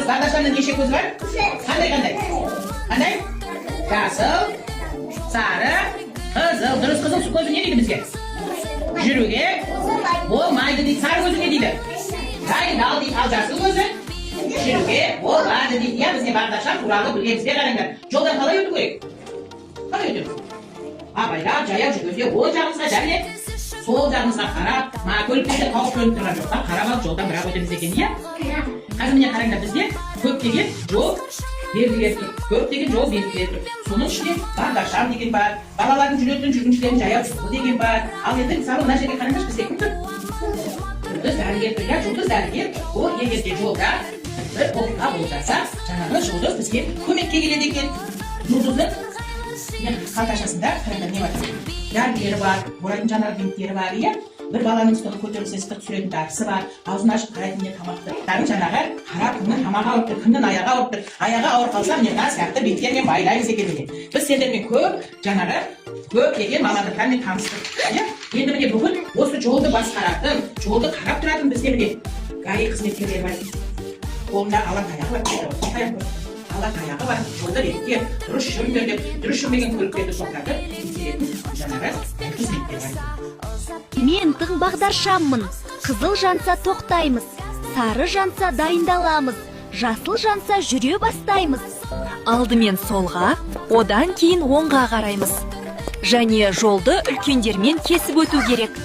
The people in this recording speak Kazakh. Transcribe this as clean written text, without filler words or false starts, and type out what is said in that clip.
Бағдаршамның неше көзі бар? Қандай? Жасыл, сары, қызыл. Дұрыс, қызыл көзі не дейді бізге? Жүруге болмайды дейді. Сары көзі не дейді? Дайындал дейді. Ал жасыл көзі жүруге болады дейді. Я бізге бағдаршам туралы білгенбізге қараңдар. Жолдан қалай өту керек? Қалай өту? Абайлап, жаяу жүргенде оң жағыңызға және сол жағыңызға қарап, көліктерде қауіп төніп тұрған жоқта қарап алып жолдан бірақ өтеміз екен, иә? Қазір міне қараңдар, бізде көптеген жол белгілері тұр. Көптеген жол белгілері тұр. Соның ішінде бағдаршам деген бар, балалардың жүретін жүргіншілердің жаяу жолы деген бар. Ал енді мысалы мына жерге қараңдаршы, бізде кім тұр? Жұлдыз дәрігер тұр, иә? Жұлдыз дәрігер, ол егерде жолда бір оқиға болып жатса, жаңағы жұлдыз бізге көмекке келеді екен. Жұлдыздың қалташасында қараңдар не бар? Дәрілері бар, борайтын жанар бинттері бар, иә? Бір баланың ыстығы көтерілсе ыстық түсіретін дәрісі бар, аузын ашып қарайтын тамақтарын жаңағы қарап, кімнің тамағы ауырып тұр, кімнің аяғы ауырып тұр, аяғы ауырып қалса міне мына сияқты беттермен байлаймыз екен деген. Біз сендермен көптеген мамандықтармен таныстық, иә? Енді міне бүгін осы жолды басқаратын, жолды қарап тұратын бізде міне гаи қызметкерлері бар. Қолында ала таяғы бар, ала таяғы бар, жолды ретке дұрыс жүріңдер деп, дұрыс жүрмеген көліктерді тоқтатып тексеретін жаңағы қызметтер бар. Мен тың бағдаршаммын. Қызыл жанса тоқтаймыз, сары жанса дайындаламыз, жасыл жанса жүре бастаймыз. Алдымен солға, одан кейін оңға қараймыз. Және жолды үлкендермен кесіп өту керек.